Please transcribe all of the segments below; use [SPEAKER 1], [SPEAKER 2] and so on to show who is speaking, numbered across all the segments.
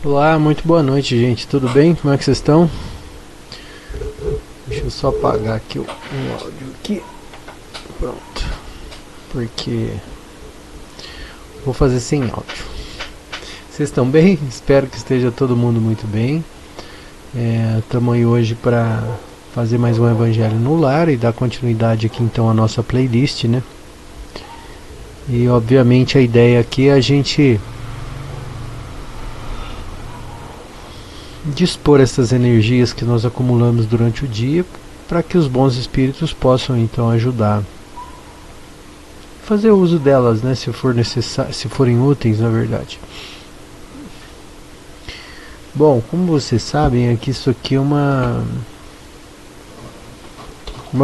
[SPEAKER 1] Olá, muito boa noite, gente. Tudo bem? Como é que vocês estão? Deixa eu só apagar aqui o áudio aqui. Pronto. Porque vou fazer sem áudio. Vocês estão bem? Espero que esteja todo mundo muito bem. Estamos aí hoje para fazer mais um Evangelho no Lar e dar continuidade aqui então à nossa playlist, né? E obviamente a ideia aqui é a gente dispor essas energias que nós acumulamos durante o dia para que os bons espíritos possam então ajudar, fazer uso delas, né, se for necessário, se forem úteis, na verdade. Bom, como vocês sabem, aqui isso aqui é uma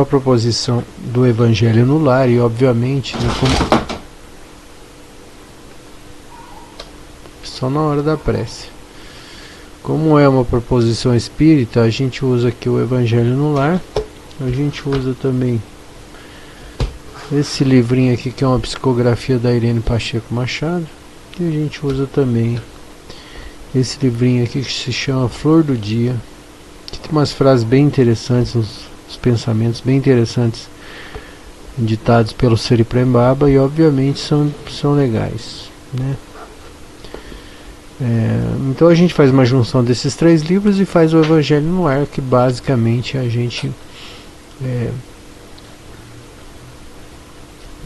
[SPEAKER 1] proposição do Evangelho no Lar e obviamente, né, só na hora da prece. Como é uma proposição espírita, a gente usa aqui o Evangelho no Lar. A gente usa também esse livrinho aqui que é uma psicografia da Irene Pacheco Machado. E a gente usa também esse livrinho aqui que se chama Flor do Dia, que tem umas frases bem interessantes, uns pensamentos bem interessantes ditados pelo Seriprembaba e obviamente são legais, né? Então a gente faz uma junção desses três livros e faz o Evangelho no Lar, que basicamente a gente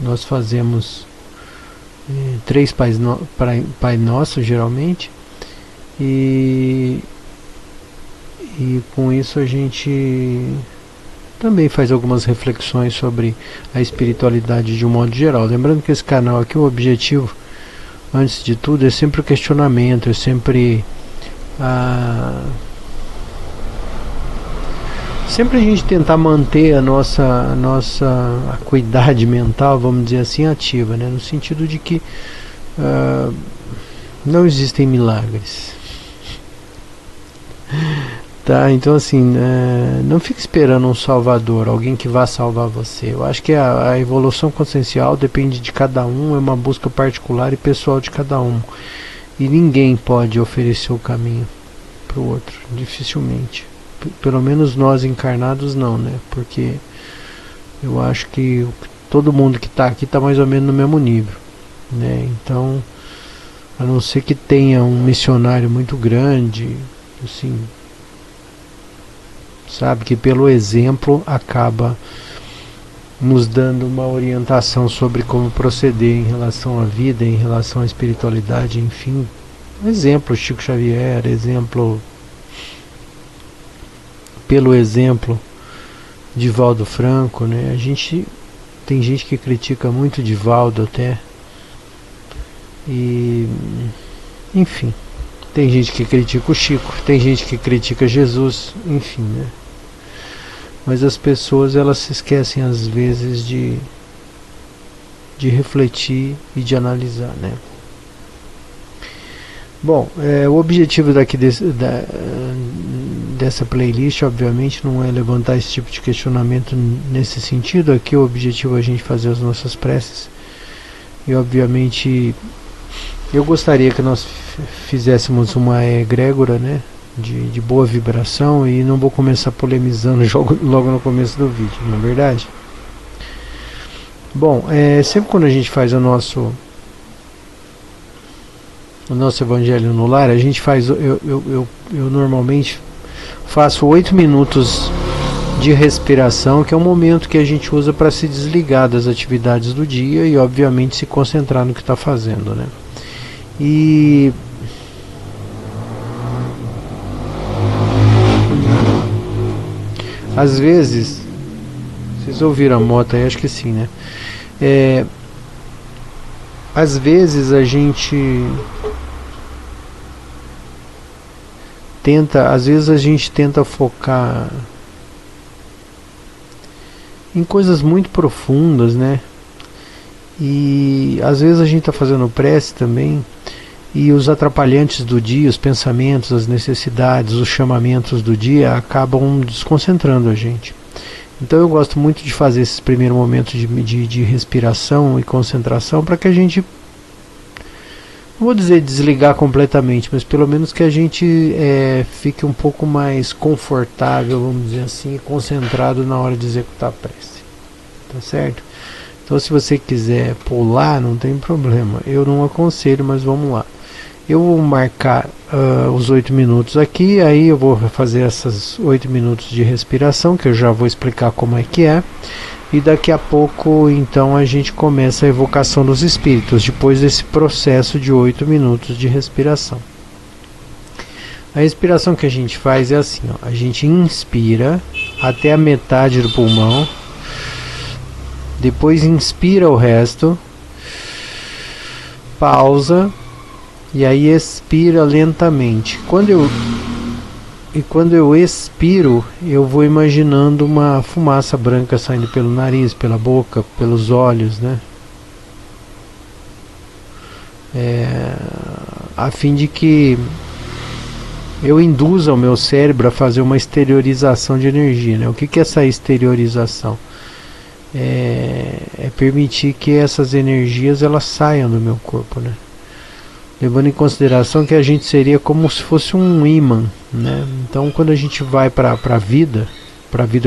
[SPEAKER 1] nós fazemos três Pai Nosso geralmente e com isso a gente também faz algumas reflexões sobre a espiritualidade de um modo geral. Lembrando que esse canal aqui, o objetivo antes de tudo é sempre o questionamento, é sempre sempre a gente tentar manter a nossa acuidade mental, vamos dizer assim, ativa, né? No sentido de que não existem milagres, tá? Então assim, não fique esperando um salvador, alguém que vá salvar você. Eu acho que a evolução consciencial depende de cada um, é uma busca particular e pessoal de cada um, e ninguém pode oferecer o caminho para o outro, dificilmente. Pelo menos nós encarnados não, né? Porque eu acho que todo mundo que está aqui está mais ou menos no mesmo nível, né? Então, a não ser que tenha um missionário muito grande, assim, sabe, que pelo exemplo acaba nos dando uma orientação sobre como proceder em relação à vida, em relação à espiritualidade, enfim. Exemplo Chico Xavier, exemplo pelo exemplo Divaldo Franco, né? Tem gente que critica muito Divaldo até, e enfim, tem gente que critica o Chico, tem gente que critica Jesus, enfim, né? Mas as pessoas, elas se esquecem às vezes de refletir e de analisar, né? Bom, o objetivo dessa playlist, obviamente, não é levantar esse tipo de questionamento nesse sentido. Aqui o objetivo é a gente fazer as nossas preces. E obviamente eu gostaria que nós fizéssemos uma egrégora, né, de boa vibração, e não vou começar polemizando logo no começo do vídeo, não é verdade? Bom, sempre quando a gente faz o nosso Evangelho no Lar, a gente faz, eu normalmente faço 8 minutos de respiração, que é um momento que a gente usa para se desligar das atividades do dia e obviamente se concentrar no que está fazendo, né? E às vezes, vocês ouviram a moto aí? Acho que sim, né? Às vezes a gente tenta focar em coisas muito profundas, né? E às vezes a gente está fazendo prece também, e os atrapalhantes do dia, os pensamentos, as necessidades, os chamamentos do dia acabam desconcentrando a gente. Então eu gosto muito de fazer esses primeiros momentos de respiração e concentração, para que a gente não vou dizer desligar completamente, mas pelo menos que a gente fique um pouco mais confortável, vamos dizer assim, concentrado na hora de executar a prece. Tá certo? Então se você quiser pular, não tem problema. Eu não aconselho, mas vamos lá. Eu vou marcar os 8 minutos aqui, aí eu vou fazer essas 8 minutos de respiração, que eu já vou explicar como é que é. E daqui a pouco, então, a gente começa a evocação dos espíritos, depois desse processo de 8 minutos de respiração. A respiração que a gente faz é assim, ó, a gente inspira até a metade do pulmão, depois inspira o resto, pausa, e aí expira lentamente. Quando eu expiro, eu vou imaginando uma fumaça branca saindo pelo nariz, pela boca, pelos olhos, né? A fim de que eu induza o meu cérebro a fazer uma exteriorização de energia, né? O que é essa exteriorização? É permitir que essas energias elas saiam do meu corpo, né? Levando em consideração que a gente seria como se fosse um ímã, né? Então quando a gente vai para a vida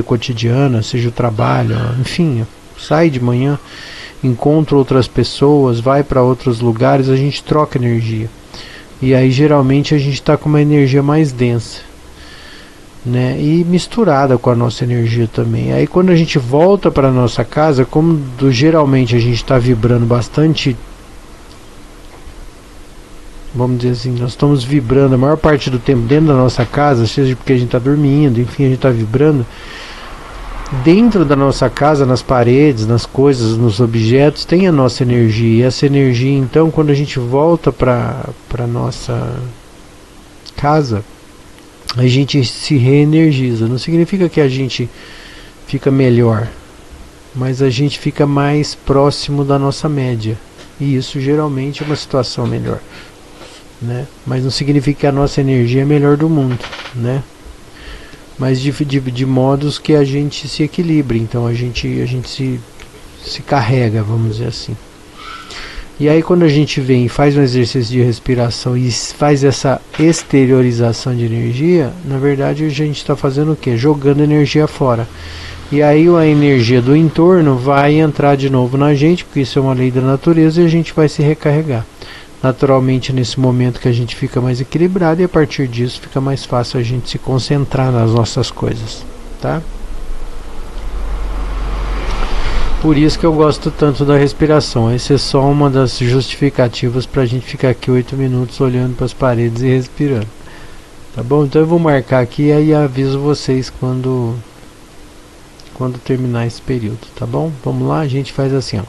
[SPEAKER 1] cotidiana, seja o trabalho, enfim, sai de manhã, encontra outras pessoas, vai para outros lugares, a gente troca energia. E aí geralmente a gente está com uma energia mais densa, né? E misturada com a nossa energia também. Aí quando a gente volta para nossa casa, como geralmente a gente está vibrando bastante, vamos dizer assim, nós estamos vibrando a maior parte do tempo dentro da nossa casa, seja porque a gente está dormindo, enfim, a gente está vibrando. Dentro da nossa casa, nas paredes, nas coisas, nos objetos, tem a nossa energia. E essa energia, então, quando a gente volta para nossa casa, a gente se reenergiza. Não significa que a gente fica melhor, mas a gente fica mais próximo da nossa média. E isso geralmente é uma situação melhor, né? Mas não significa que a nossa energia é a melhor do mundo, né? Mas de modos que a gente se equilibre, então a gente se carrega, vamos dizer assim. E aí quando a gente vem e faz um exercício de respiração e faz essa exteriorização de energia, na verdade a gente está fazendo o quê? Jogando energia fora. E aí a energia do entorno vai entrar de novo na gente, porque isso é uma lei da natureza, e a gente vai se recarregar. Naturalmente nesse momento que a gente fica mais equilibrado, e a partir disso fica mais fácil a gente se concentrar nas nossas coisas, tá? Por isso que eu gosto tanto da respiração. Essa é só uma das justificativas para a gente ficar aqui 8 minutos olhando para as paredes e respirando, tá bom? Então eu vou marcar aqui e aí aviso vocês quando terminar esse período, tá bom? Vamos lá, a gente faz assim, ó.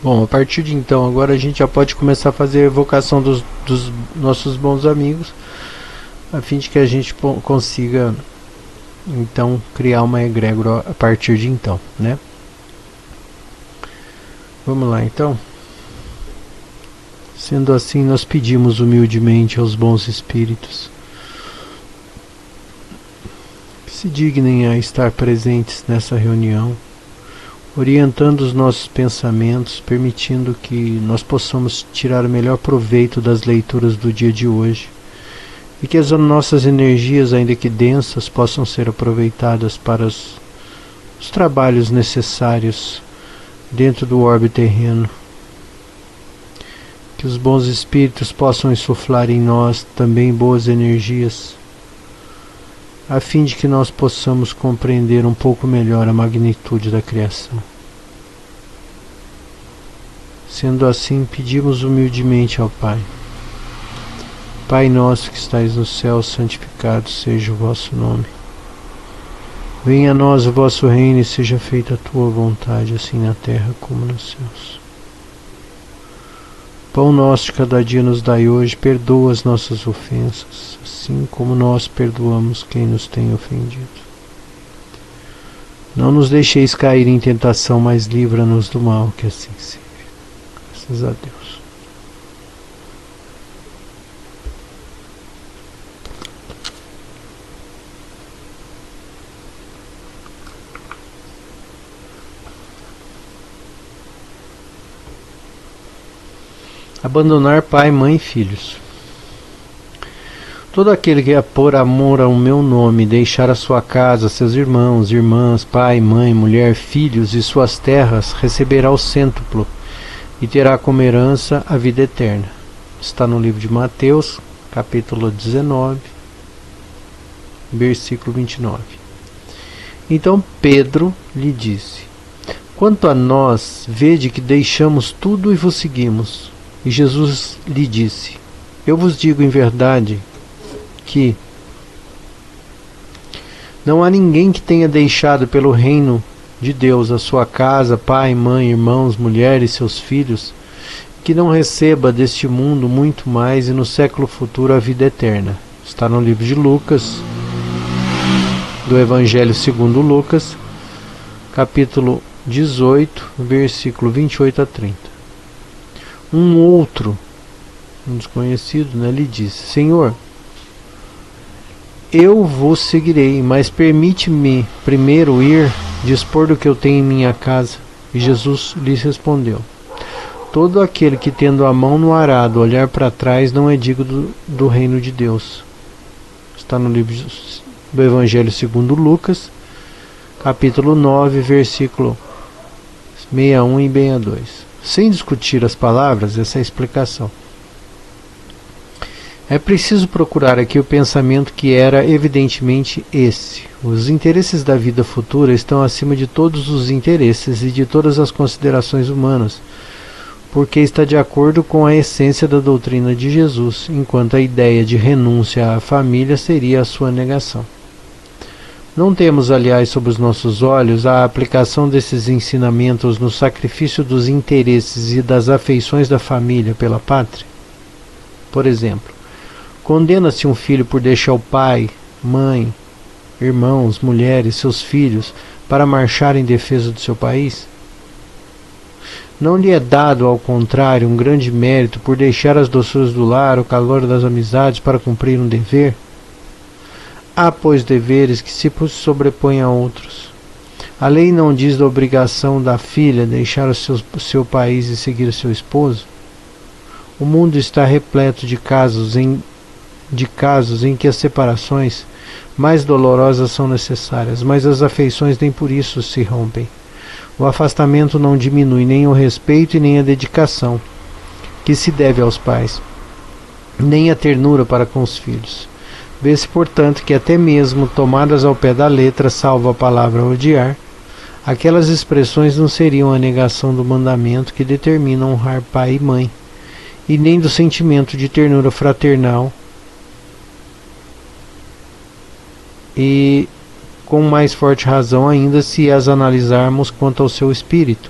[SPEAKER 1] Bom, a partir de então, agora a gente já pode começar a fazer a evocação dos nossos bons amigos, a fim de que a gente consiga, então, criar uma egrégora a partir de então, né? Vamos lá, então. Sendo assim, nós pedimos humildemente aos bons espíritos que se dignem a estar presentes nessa reunião, orientando os nossos pensamentos, permitindo que nós possamos tirar o melhor proveito das leituras do dia de hoje e que as nossas energias, ainda que densas, possam ser aproveitadas para os trabalhos necessários dentro do orbe terreno. Que os bons espíritos possam insuflar em nós também boas energias, a fim de que nós possamos compreender um pouco melhor a magnitude da criação. Sendo assim, pedimos humildemente ao Pai: Pai nosso que estais no céu, santificado seja o vosso nome. Venha a nós o vosso reino e seja feita a tua vontade, assim na terra como nos céus. Pão nosso de cada dia nos dai hoje, perdoa as nossas ofensas, assim como nós perdoamos quem nos tem ofendido. Não nos deixeis cair em tentação, mas livra-nos do mal, que assim seja. Graças a Deus. Abandonar pai, mãe e filhos. Todo aquele que por amor ao meu nome deixar a sua casa, seus irmãos, irmãs, pai, mãe, mulher, filhos e suas terras, receberá o cêntuplo e terá como herança a vida eterna. Está no livro de Mateus, capítulo 19, versículo 29. Então Pedro lhe disse: Quanto a nós, vede que deixamos tudo e vos seguimos. E Jesus lhe disse: Eu vos digo em verdade que não há ninguém que tenha deixado pelo reino de Deus a sua casa, pai, mãe, irmãos, mulher e seus filhos, que não receba deste mundo muito mais e no século futuro a vida eterna. Está no livro de Lucas, do Evangelho segundo Lucas, capítulo 18, versículo 28 a 30. Um outro, um desconhecido, lhe disse: Senhor, eu vos seguirei, mas permite-me primeiro ir dispor do que eu tenho em minha casa. E Jesus lhes respondeu: Todo aquele que tendo a mão no arado olhar para trás não é digno do reino de Deus. Está no livro do Evangelho segundo Lucas, capítulo 9, versículo 61 e 62. Sem discutir as palavras, essa é a explicação. É preciso procurar aqui o pensamento que era evidentemente esse. Os interesses da vida futura estão acima de todos os interesses e de todas as considerações humanas, porque está de acordo com a essência da doutrina de Jesus, enquanto a ideia de renúncia à família seria a sua negação. Não temos, aliás, sob os nossos olhos a aplicação desses ensinamentos no sacrifício dos interesses e das afeições da família pela pátria? Por exemplo, condena-se um filho por deixar o pai, mãe, irmãos, mulheres, seus filhos para marchar em defesa do seu país? Não lhe é dado, ao contrário, um grande mérito por deixar as doçuras do lar, o calor das amizades para cumprir um dever? Há, pois, deveres que se sobrepõem a outros. A lei não diz da obrigação da filha deixar o seu país e seguir o seu esposo? O mundo está repleto de casos em que as separações mais dolorosas são necessárias, mas as afeições nem por isso se rompem. O afastamento não diminui nem o respeito e nem a dedicação que se deve aos pais, nem a ternura para com os filhos. Vê-se, portanto, que até mesmo tomadas ao pé da letra, salvo a palavra odiar, aquelas expressões não seriam a negação do mandamento que determina honrar pai e mãe, e nem do sentimento de ternura fraternal, e com mais forte razão ainda se as analisarmos quanto ao seu espírito.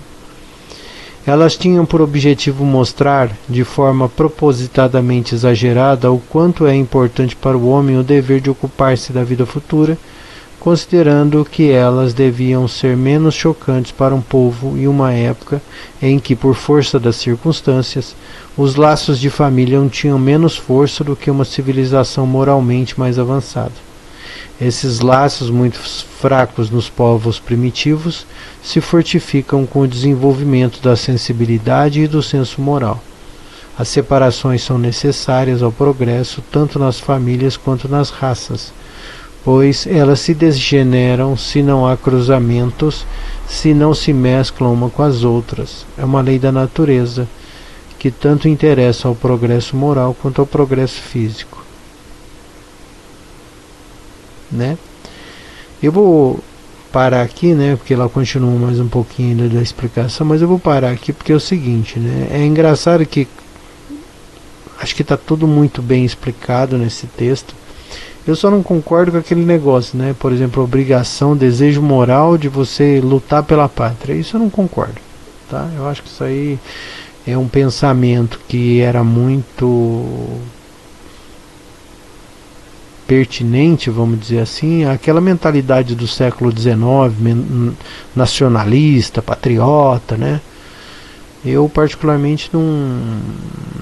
[SPEAKER 1] Elas tinham por objetivo mostrar, de forma propositadamente exagerada, o quanto é importante para o homem o dever de ocupar-se da vida futura, considerando que elas deviam ser menos chocantes para um povo e uma época em que, por força das circunstâncias, os laços de família tinham menos força do que uma civilização moralmente mais avançada. Esses laços, muito fracos nos povos primitivos, se fortificam com o desenvolvimento da sensibilidade e do senso moral. As separações são necessárias ao progresso tanto nas famílias quanto nas raças, pois elas se degeneram se não há cruzamentos, se não se mesclam uma com as outras. É uma lei da natureza, que tanto interessa ao progresso moral quanto ao progresso físico. Né? Eu vou parar aqui, né, porque ela continua mais um pouquinho da explicação, mas eu vou parar aqui porque é o seguinte, né, é engraçado que acho que está tudo muito bem explicado nesse texto. Eu só não concordo com aquele negócio, né, por exemplo, obrigação, desejo moral de você lutar pela pátria. Isso eu não concordo, tá? Eu acho que isso aí é um pensamento que era muito pertinente, vamos dizer assim, aquela mentalidade do século XIX, nacionalista, patriota, né? Eu particularmente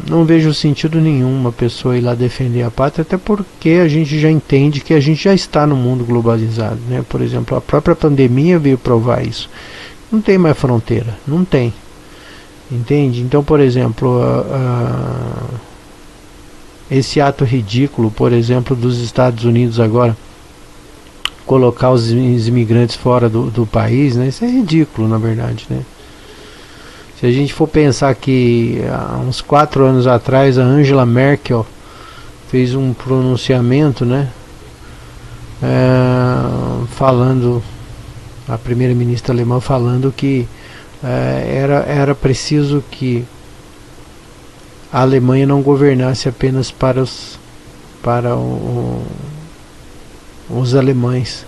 [SPEAKER 1] não vejo sentido nenhum uma pessoa ir lá defender a pátria, até porque a gente já entende que a gente já está no mundo globalizado, né? Por exemplo, a própria pandemia veio provar isso. Não tem mais fronteira, não tem. Entende? Então, por exemplo, esse ato ridículo, por exemplo, dos Estados Unidos agora colocar os imigrantes fora do país, né? Isso é ridículo, na verdade, né? Se a gente for pensar que há uns 4 anos atrás a Angela Merkel fez um pronunciamento, né? Falando, a primeira-ministra alemã falando que era preciso que a Alemanha não governasse apenas para os alemães,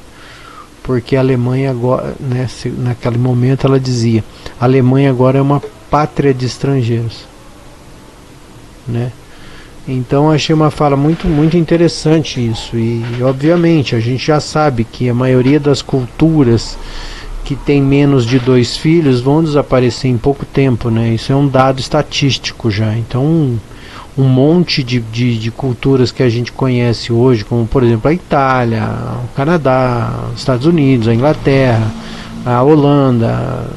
[SPEAKER 1] porque a Alemanha agora, né, naquele momento ela dizia, a Alemanha agora é uma pátria de estrangeiros, né? Então achei uma fala muito interessante isso, e obviamente a gente já sabe que a maioria das culturas que tem menos de 2 filhos vão desaparecer em pouco tempo, né? Isso é um dado estatístico já. Então um monte de culturas que a gente conhece hoje, como por exemplo a Itália, o Canadá, os Estados Unidos, a Inglaterra, a Holanda,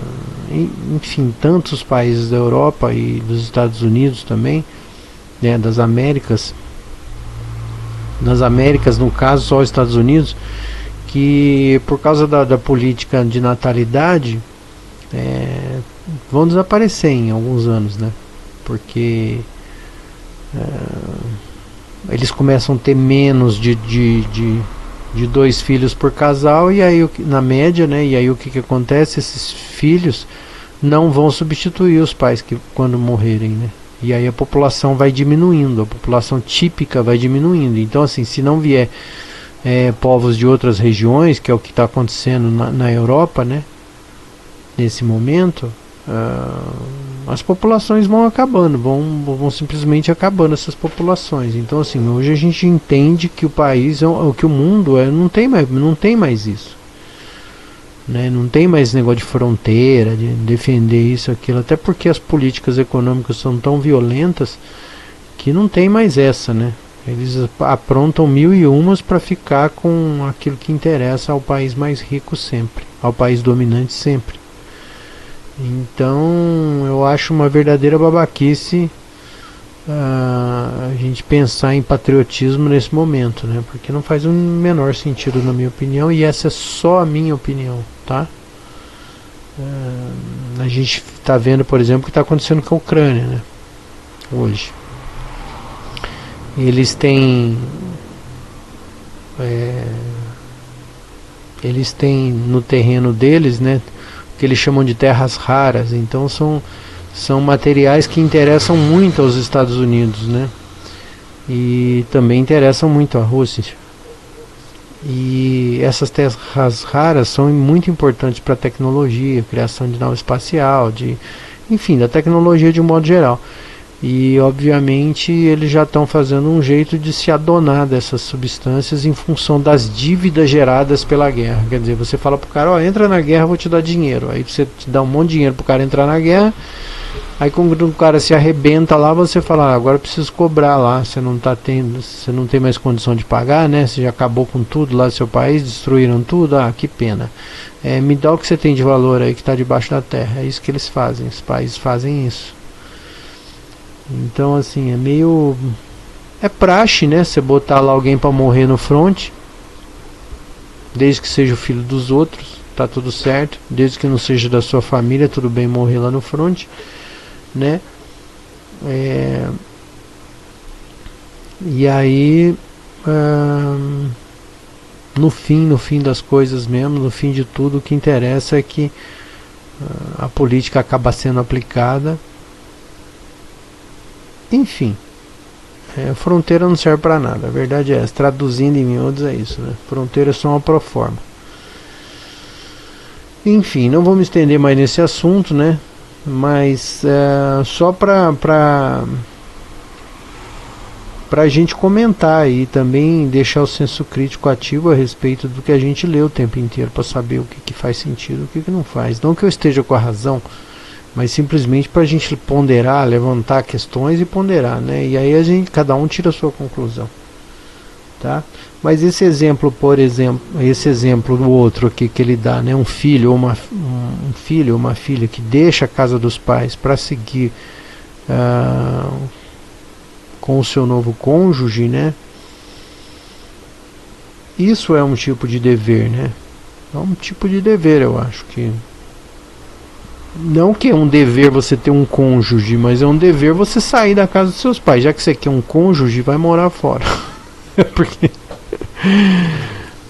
[SPEAKER 1] enfim, tantos países da Europa e dos Estados Unidos também, né, das Américas. Nas Américas, no caso, só os Estados Unidos, que por causa da política de natalidade vão desaparecer em alguns anos, né? Porque eles começam a ter menos de 2 filhos por casal, e aí na média, né? E aí o que acontece? Esses filhos não vão substituir os pais que quando morrerem, né? E aí a população vai diminuindo, a população típica vai diminuindo. Então, assim, se não vier povos de outras regiões, que é o que está acontecendo na Europa, né? Nesse momento, as populações vão acabando, vão simplesmente acabando essas populações. Então, assim, hoje a gente entende que o país, que o mundo não tem mais isso, né? Não tem mais negócio de fronteira, de defender isso, aquilo, até porque as políticas econômicas são tão violentas que não tem mais essa, né? Eles aprontam 1001 para ficar com aquilo que interessa ao país mais rico sempre, ao país dominante sempre. Então eu acho uma verdadeira babaquice a gente pensar em patriotismo nesse momento, né? Porque não faz o menor sentido, na minha opinião, e essa é só a minha opinião, tá? A gente está vendo, por exemplo, o que está acontecendo com a Ucrânia, né? Hoje eles têm no terreno deles, né, o que eles chamam de terras raras. Então são materiais que interessam muito aos Estados Unidos, né, e também interessam muito à Rússia. E essas terras raras são muito importantes para a tecnologia, criação de nave espacial, de enfim, da tecnologia de um modo geral. E obviamente eles já estão fazendo um jeito de se adonar dessas substâncias em função das dívidas geradas pela guerra. Quer dizer, você fala pro cara, ó, entra na guerra, vou te dar dinheiro. Aí você te dá um monte de dinheiro pro cara entrar na guerra. Aí quando o cara se arrebenta lá, você fala, agora eu preciso cobrar lá, você não tá tendo, você não tem mais condição de pagar, né? Você já acabou com tudo lá do seu país, destruíram tudo, que pena. Me dá o que você tem de valor aí que está debaixo da terra. É isso que eles fazem, os países fazem isso. Então assim, é praxe, né? Você botar lá alguém para morrer no fronte, desde que seja o filho dos outros, tá tudo certo. Desde que não seja da sua família, tudo bem morrer lá no fronte, né? E aí no fim das coisas mesmo, no fim de tudo, o que interessa é que a política acaba sendo aplicada. Enfim, fronteira não serve para nada, a verdade é essa. Traduzindo em miúdos é isso, né? Fronteira é só uma proforma. Enfim, não vou me estender mais nesse assunto, né? Mas só para a gente comentar e também deixar o senso crítico ativo a respeito do que a gente lê o tempo inteiro, para saber o que faz sentido, o que não faz. Não que eu esteja com a razão, mas simplesmente para a gente ponderar, levantar questões e ponderar, né? E aí cada um tira a sua conclusão, tá? Mas esse exemplo, por exemplo, esse exemplo do outro aqui que ele dá, né? Um filho ou uma filha que deixa a casa dos pais para seguir com o seu novo cônjuge, né? Isso é um tipo de dever, né? É um tipo de dever, eu acho que não que é um dever você ter um cônjuge, mas é um dever você sair da casa dos seus pais. Já que você quer um cônjuge, vai morar fora.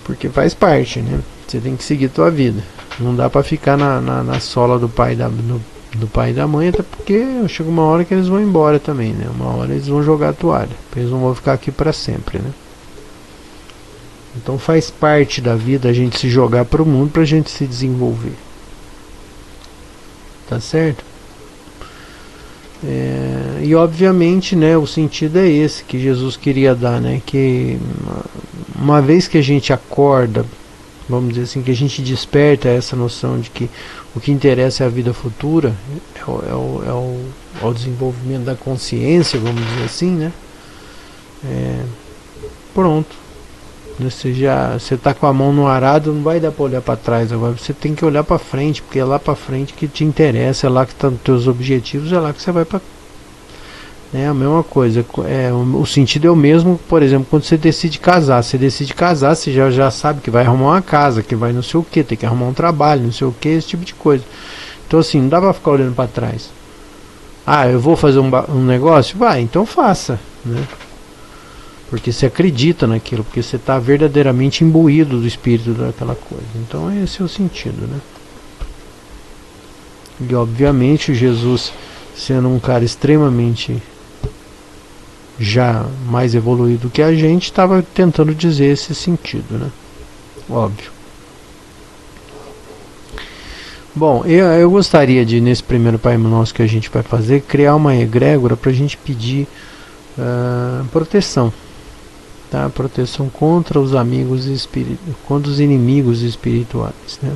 [SPEAKER 1] porque faz parte, né? Você tem que seguir tua vida. Não dá pra ficar na sola do pai do pai e da mãe, até porque chega uma hora que eles vão embora também, né? Uma hora eles vão jogar a toalha. Eles não vão ficar aqui pra sempre, né? Então faz parte da vida a gente se jogar pro mundo pra gente se desenvolver. Tá certo? E obviamente, né, o sentido é esse que Jesus queria dar, né? Que uma vez que a gente acorda, vamos dizer assim, que a gente desperta essa noção de que o que interessa é a vida futura, é o desenvolvimento da consciência, vamos dizer assim, né? Pronto. Você tá com a mão no arado, não vai dar para olhar para trás agora, você tem que olhar para frente, porque é lá para frente que te interessa, é lá que estão os teus objetivos, é lá que você vai para, né? A mesma coisa, o sentido é o mesmo, por exemplo, quando você decide casar, você já sabe que vai arrumar uma casa, que vai não sei o que, tem que arrumar um trabalho, não sei o que, esse tipo de coisa. Então assim, não dá para ficar olhando para trás. Eu vou fazer um negócio? Vai, então faça, né? Porque você acredita naquilo, porque você está verdadeiramente imbuído do espírito daquela coisa. Então esse é o sentido, né? E obviamente Jesus, sendo um cara extremamente já mais evoluído que a gente, estava tentando dizer esse sentido, né? Óbvio. Bom, eu gostaria de, nesse primeiro Pai Nosso que a gente vai fazer, criar uma egrégora para a gente pedir proteção. Tá? Proteção contra os contra os inimigos espirituais, né?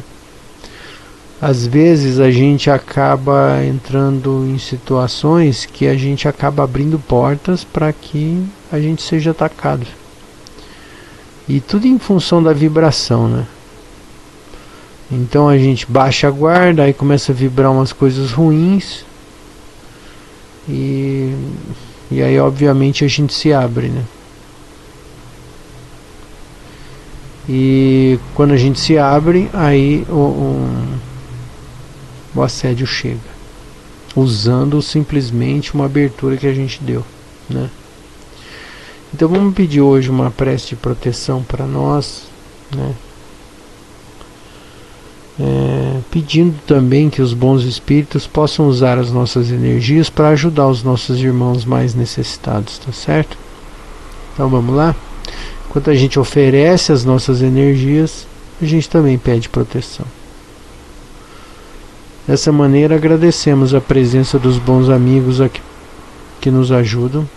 [SPEAKER 1] Às vezes a gente acaba entrando em situações que a gente acaba abrindo portas para que a gente seja atacado. E tudo em função da vibração, né? Então a gente baixa a guarda, aí começa a vibrar umas coisas ruins. E aí obviamente a gente se abre, né? E quando a gente se abre, aí o assédio chega, usando simplesmente uma abertura que a gente deu, né? Então vamos pedir hoje uma prece de proteção para nós, né? Pedindo também que os bons espíritos possam usar as nossas energias para ajudar os nossos irmãos mais necessitados, tá certo? Então vamos lá? Enquanto a gente oferece as nossas energias, a gente também pede proteção. Dessa maneira, agradecemos a presença dos bons amigos aqui que nos ajudam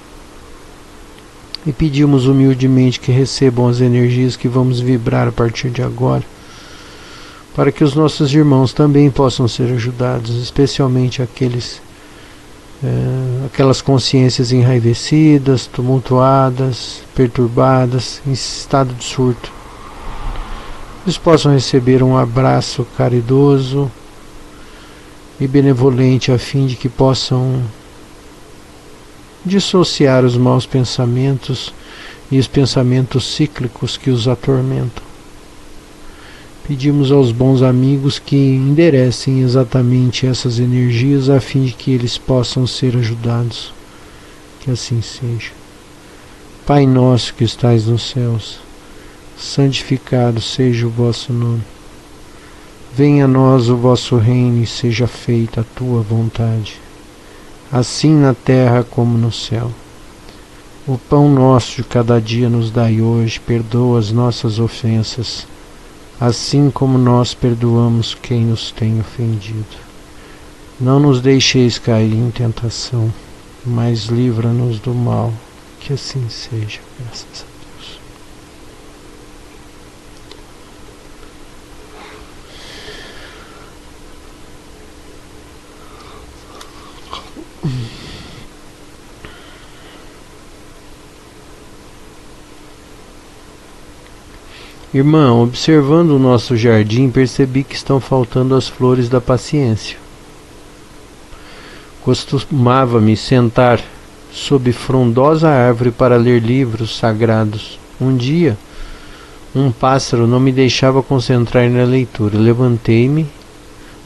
[SPEAKER 1] e pedimos humildemente que recebam as energias que vamos vibrar a partir de agora, para que os nossos irmãos também possam ser ajudados, especialmente aquelas consciências enraivecidas, tumultuadas, perturbadas, em estado de surto. Eles possam receber um abraço caridoso e benevolente, a fim de que possam dissociar os maus pensamentos e os pensamentos cíclicos que os atormentam. Pedimos aos bons amigos que enderecem exatamente essas energias, a fim de que eles possam ser ajudados. Que assim seja. Pai nosso que estais nos céus, santificado seja o vosso nome. Venha a nós o vosso reino e seja feita a tua vontade, assim na terra como no céu. O pão nosso de cada dia nos dai hoje, perdoa as nossas ofensas, assim como nós perdoamos quem nos tem ofendido. Não nos deixeis cair em tentação, mas livra-nos do mal. Que assim seja, graças a Deus. Irmão, observando o nosso jardim, percebi que estão faltando as flores da paciência. Costumava-me sentar sob frondosa árvore para ler livros sagrados. Um dia, um pássaro não me deixava concentrar na leitura. Levantei-me,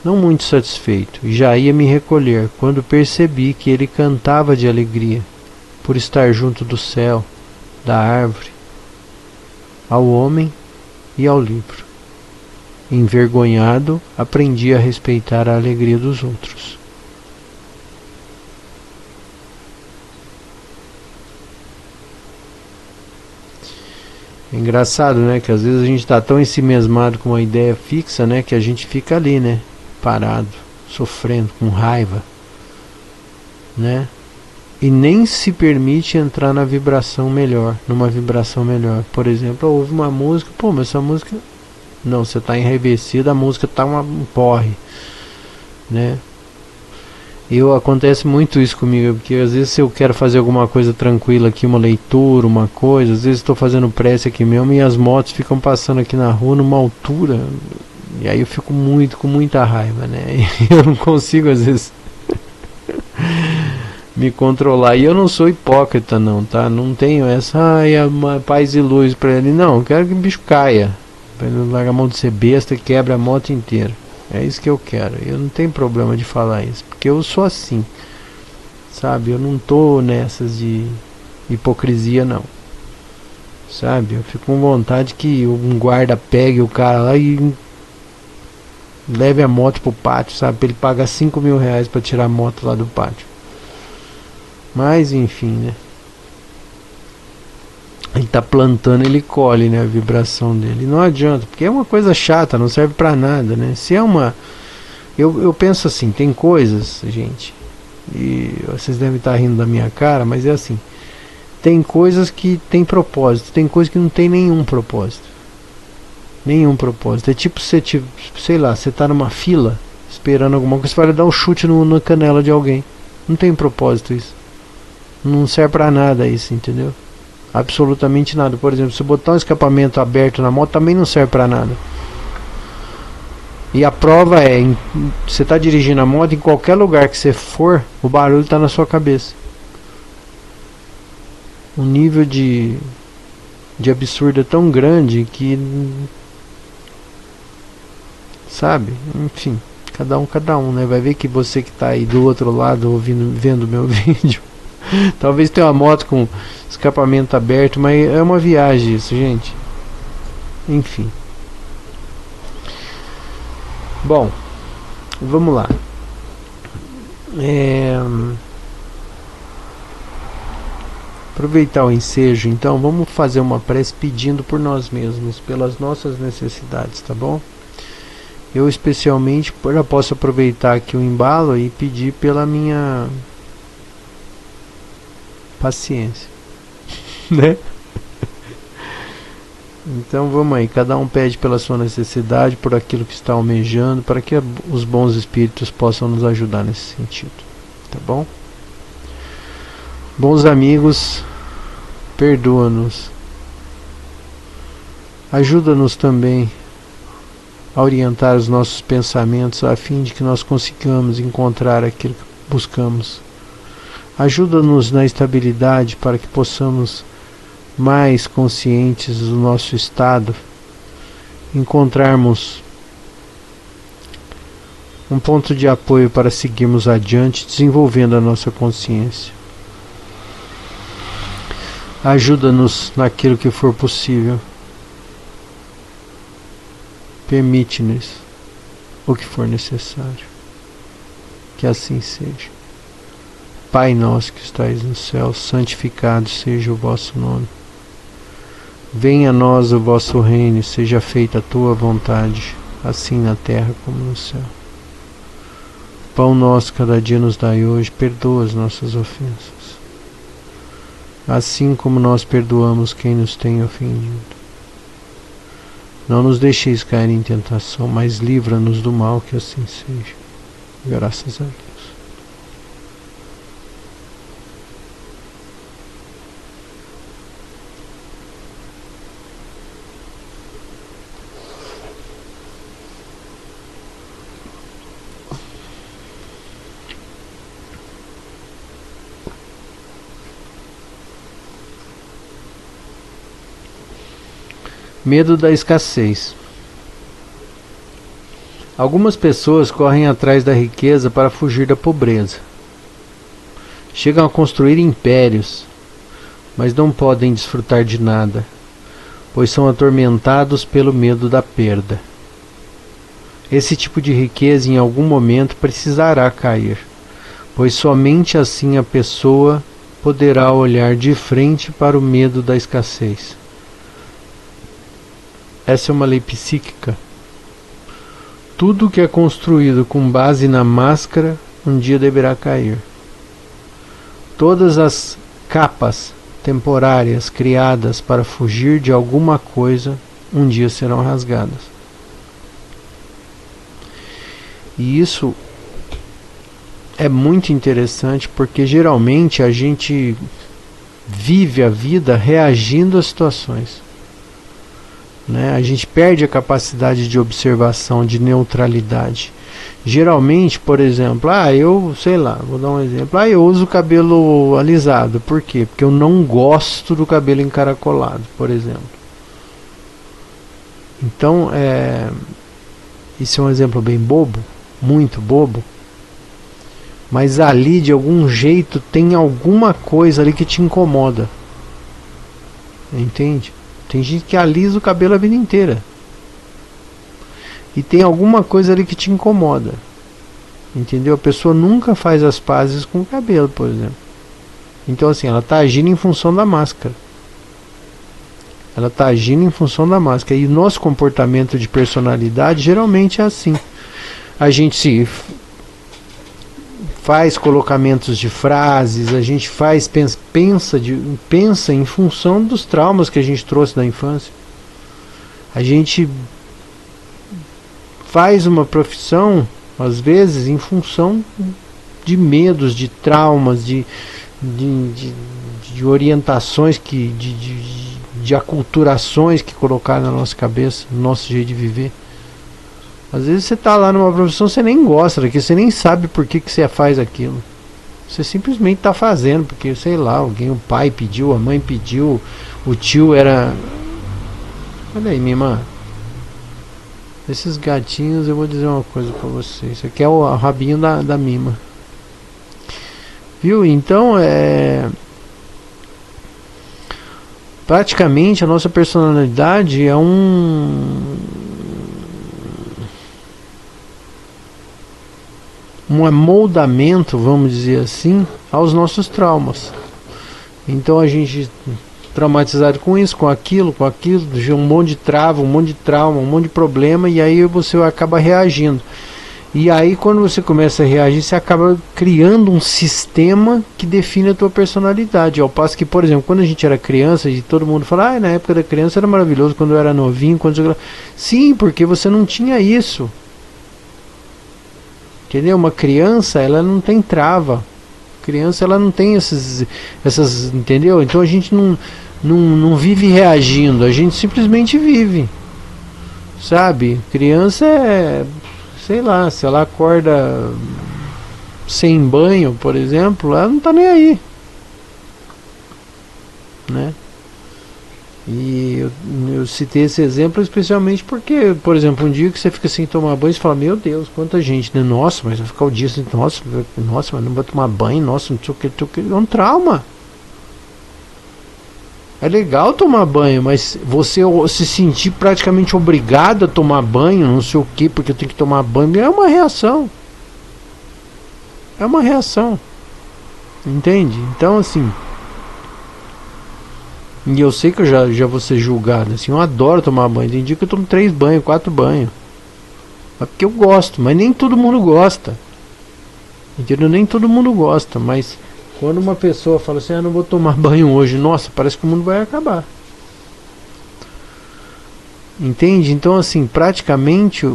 [SPEAKER 1] não muito satisfeito, e já ia me recolher, quando percebi que ele cantava de alegria, por estar junto do céu, da árvore, ao homem e ao livro. Envergonhado, aprendi a respeitar a alegria dos outros. É engraçado, né, que às vezes a gente está tão ensimesmado com uma ideia fixa, né, que a gente fica ali, né, parado, sofrendo, com raiva, né, e nem se permite entrar na vibração melhor, numa vibração melhor. Por exemplo, ouve uma música, pô, mas essa música, não, você está enraivecido, a música está um porre, né. Acontece muito isso comigo, porque às vezes se eu quero fazer alguma coisa tranquila aqui, uma leitura, uma coisa, às vezes estou fazendo prece aqui mesmo e as motos ficam passando aqui na rua numa altura, e aí eu fico com muita raiva, né, e eu não consigo às vezes me controlar, e eu não sou hipócrita não, tá, não tenho essa, paz e luz pra ele, não, eu quero que o bicho caia, pra ele largar a mão de ser besta e quebra a moto inteira. É isso que eu quero. Eu não tenho problema de falar isso, porque eu sou assim, sabe? Eu não tô nessas de hipocrisia não, sabe? Eu fico com vontade que um guarda pegue o cara lá e leve a moto pro pátio, sabe? Pra ele pagar 5 mil reais pra tirar a moto lá do pátio. Mas enfim, né? Ele tá plantando, ele colhe, né, a vibração dele. Não adianta, porque é uma coisa chata, não serve pra nada, né? Se é uma... Eu penso assim, tem coisas, gente, e vocês devem estar rindo da minha cara, mas é assim, tem coisas que tem propósito, tem coisas que não tem nenhum propósito. Nenhum propósito. É tipo você, sei lá, você tá numa fila, esperando alguma coisa, você vai dar um chute na canela de alguém. Não tem propósito isso. Não serve pra nada isso, entendeu? Absolutamente nada. Por exemplo, se botar um escapamento aberto na moto também não serve pra nada. E a prova é, você tá dirigindo a moto, em qualquer lugar que você for, o barulho tá na sua cabeça. O nível de absurdo é tão grande que, sabe, enfim, cada um, né? Vai ver que você que tá aí do outro lado vendo meu vídeo, talvez tenha uma moto com escapamento aberto, mas é uma viagem isso, gente. Enfim. Bom, vamos lá. Aproveitar o ensejo, então vamos fazer uma prece pedindo por nós mesmos, pelas nossas necessidades, tá bom? Eu especialmente já posso aproveitar aqui o embalo e pedir pela minha paciência, né? Então vamos aí, cada um pede pela sua necessidade, por aquilo que está almejando, para que os bons espíritos possam nos ajudar nesse sentido, tá bom? Bons amigos, perdoa-nos, ajuda-nos também a orientar os nossos pensamentos a fim de que nós consigamos encontrar aquilo que buscamos. Ajuda-nos na estabilidade para que possamos, mais conscientes do nosso estado, encontrarmos um ponto de apoio para seguirmos adiante, desenvolvendo a nossa consciência. Ajuda-nos naquilo que for possível. Permite-nos o que for necessário. Que assim seja. Pai nosso que estais no céu, santificado seja o vosso nome. Venha a nós o vosso reino, seja feita a tua vontade, assim na terra como no céu. Pão nosso cada dia nos dai hoje, perdoa as nossas ofensas, assim como nós perdoamos quem nos tem ofendido. Não nos deixeis cair em tentação, mas livra-nos do mal, que assim seja. Graças a Deus. Medo da escassez. Algumas pessoas correm atrás da riqueza para fugir da pobreza. Chegam a construir impérios, mas não podem desfrutar de nada, pois são atormentados pelo medo da perda. Esse tipo de riqueza em algum momento precisará cair, pois somente assim a pessoa poderá olhar de frente para o medo da escassez. Essa é uma lei psíquica. Tudo que é construído com base na máscara, um dia deverá cair. Todas as capas temporárias criadas para fugir de alguma coisa, um dia serão rasgadas. E isso é muito interessante, porque geralmente a gente vive a vida reagindo às situações. A gente perde a capacidade de observação, de neutralidade. Geralmente, por exemplo, eu sei lá, vou dar um exemplo. Eu uso cabelo alisado. Por quê? Porque eu não gosto do cabelo encaracolado, por exemplo. Então, isso é um exemplo bem bobo, muito bobo. Mas ali, de algum jeito, tem alguma coisa ali que te incomoda. Entende? Tem gente que alisa o cabelo a vida inteira. E tem alguma coisa ali que te incomoda. Entendeu? A pessoa nunca faz as pazes com o cabelo, por exemplo. Então assim, ela está agindo em função da máscara. Ela está agindo em função da máscara. E o nosso comportamento de personalidade geralmente é assim. A gente se faz colocamentos de frases, a gente pensa em função dos traumas que a gente trouxe da infância. A gente faz uma profissão, às vezes, em função de medos, de traumas, de orientações, de aculturações que colocaram na nossa cabeça, no nosso jeito de viver. Às vezes você está lá numa profissão, você nem gosta daquilo, você nem sabe por que você faz aquilo. Você simplesmente está fazendo, porque, sei lá, alguém, o pai pediu, a mãe pediu, o tio era... Olha aí, minha irmã. Esses gatinhos, eu vou dizer uma coisa para vocês. Isso aqui é o rabinho da Mima. Viu? Então, praticamente a nossa personalidade é um amoldamento, vamos dizer assim, aos nossos traumas. Então a gente traumatizado com isso, com aquilo, um monte de trava, um monte de trauma, um monte de problema, e aí você acaba reagindo. E aí quando você começa a reagir, você acaba criando um sistema que define a tua personalidade. Ao passo que, por exemplo, quando a gente era criança, e todo mundo fala, na época da criança era maravilhoso, quando eu era novinho, sim, porque você não tinha isso. Entendeu? Uma criança, ela não tem trava. Criança, ela não tem essas, entendeu? Então a gente não vive reagindo, a gente simplesmente vive. Sabe? Criança é, sei lá, se ela acorda sem banho, por exemplo, ela não tá nem aí, né? E eu citei esse exemplo especialmente porque, por exemplo, um dia que você fica sem tomar banho, você fala, meu Deus, quanta gente, né? Nossa, mas vai ficar o dia assim, nossa, mas não vai tomar banho, nossa, não sei o que, é um trauma. É legal tomar banho, mas você se sentir praticamente obrigado a tomar banho, não sei o que, porque eu tenho que tomar banho, é uma reação. É uma reação. Entende? Então, assim, e eu sei que eu já vou ser julgado, assim, eu adoro tomar banho. Tem dia que eu tomo 3 banhos, 4 banhos. É porque eu gosto, mas nem todo mundo gosta. Entendeu? Nem todo mundo gosta, mas quando uma pessoa fala assim, não vou tomar banho hoje, nossa, parece que o mundo vai acabar. Entende? Então, assim, praticamente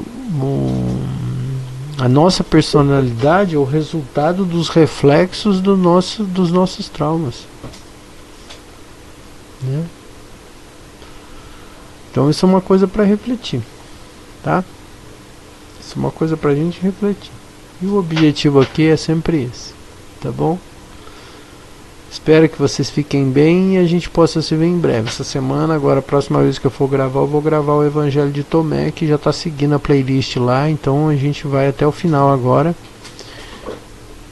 [SPEAKER 1] a nossa personalidade é o resultado dos reflexos dos nossos traumas. Né? Então isso é uma coisa para refletir, tá? Isso é uma coisa pra gente refletir. E o objetivo aqui é sempre esse, tá bom? Espero que vocês fiquem bem e a gente possa se ver em breve. Essa semana, agora a próxima vez que eu for gravar, eu vou gravar o Evangelho de Tomé, que já está seguindo a playlist lá, então a gente vai até o final agora.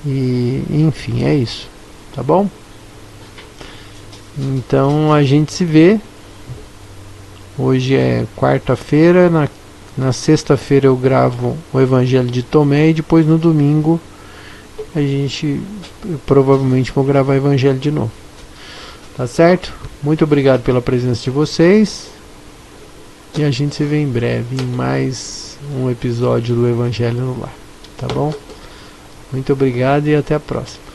[SPEAKER 1] E enfim, é isso, tá bom? Então a gente se vê. Hoje é quarta-feira, na sexta-feira eu gravo o Evangelho de Tomé e depois no domingo eu provavelmente vou gravar o Evangelho de novo. Tá certo? Muito obrigado pela presença de vocês. E a gente se vê em breve em mais um episódio do Evangelho no Lar. Tá bom? Muito obrigado e até a próxima.